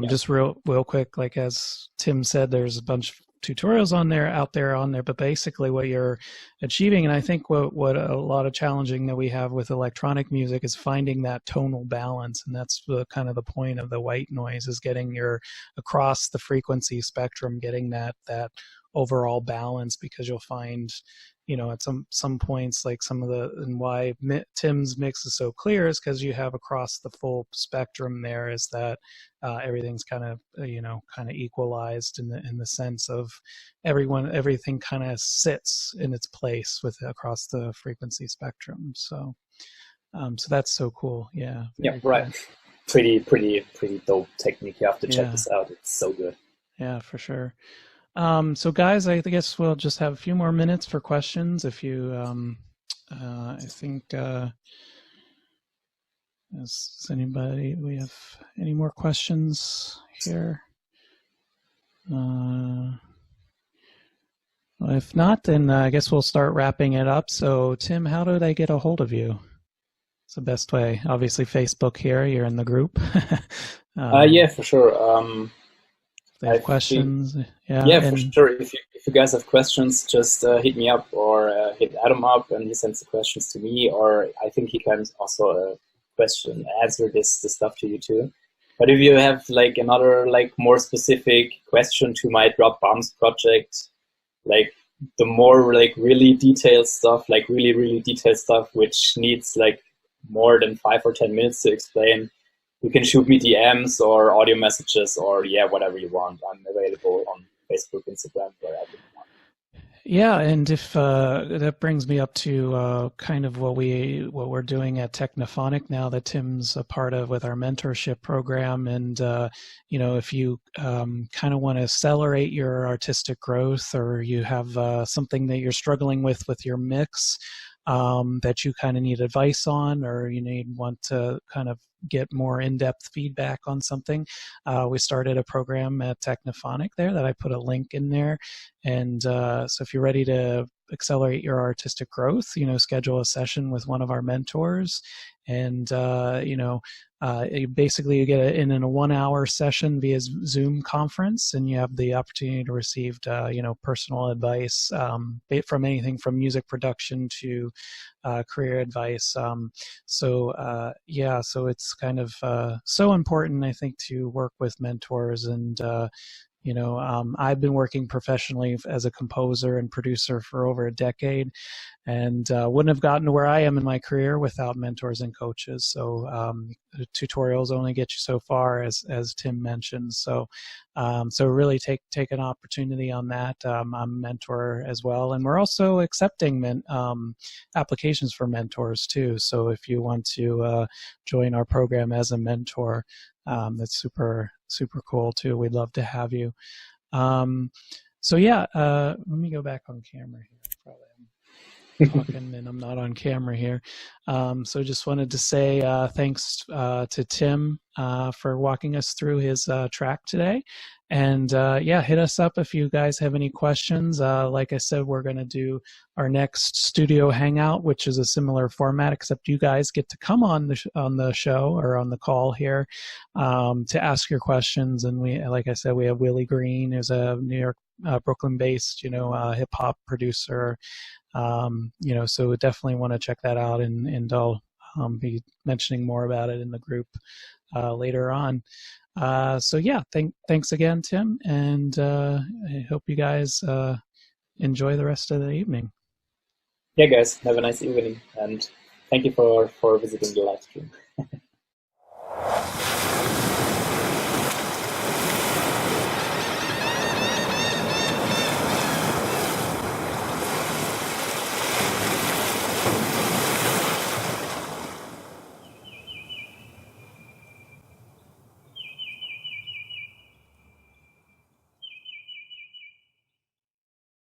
just real quick, like as Tim said, there's a bunch of tutorials out there, but basically what you're achieving, and I think what a lot of challenging that we have with electronic music is finding that tonal balance, and that's kind of the point of the white noise, is getting your across the frequency spectrum, getting that overall balance, because you'll find, at some points, like some of the, and why Tim's mix is so clear is because you have across the full spectrum there, is that everything's kind of equalized in the sense of everything kind of sits in its place with across the frequency spectrum. So that's so cool. Yeah, right. Cool. Pretty dope technique. You have to check this out. It's so good. Yeah, for sure. So guys, I guess we'll just have a few more minutes for questions. If you, I think, does anybody, we have any more questions here? If not, then I guess we'll start wrapping it up. So Tim, how did I get a hold of you? It's the best way. Obviously Facebook here, you're in the group. Yeah, for sure. They have questions. For sure. If you guys have questions, just hit me up or hit Adam up, and he sends the questions to me. Or I think he can also answer this stuff to you too. But if you have like another more specific question to my Drop Bombs project, like the more really detailed stuff, really detailed stuff, which needs more than 5 or 10 minutes to explain, you can shoot me DMs or audio messages or whatever you want. I'm available on Facebook, Instagram, wherever you want. Yeah, and if that brings me up to kind of what we're doing at Technophonic now that Tim's a part of with our mentorship program, and if you kind of want to accelerate your artistic growth, or you have something that you're struggling with your mix, that you kind of need advice on, or want to kind of get more in-depth feedback on something, we started a program at Technophonic there that I put a link in there. And so if you're ready to accelerate your artistic growth, schedule a session with one of our mentors, and basically you get it in a 1-hour session via Zoom conference, and you have the opportunity to receive personal advice from anything from music production to career advice. So it's kind of so important, I think, to work with mentors. And I've been working professionally as a composer and producer for over a decade, and wouldn't have gotten to where I am in my career without mentors and coaches. So tutorials only get you so far, as Tim mentioned. So really take an opportunity on that. I'm a mentor as well, and we're also accepting applications for mentors too. So if you want to join our program as a mentor, that's super cool too. We'd love to have you. Let me go back on camera here. Probably I'm talking and I'm not on camera here. So just wanted to say thanks to Tim for walking us through his track today. And hit us up if you guys have any questions. Like I said, we're going to do our next studio hangout, which is a similar format, except you guys get to come on the show or on the call here to ask your questions. And we, like I said, we have Willie Green, who's a New York, Brooklyn-based, hip hop producer. So definitely want to check that out, and I'll be mentioning more about it in the group later on. Thanks again, Tim, and I hope you guys enjoy the rest of the evening. Yeah, guys, have a nice evening, and thank you for visiting the live stream.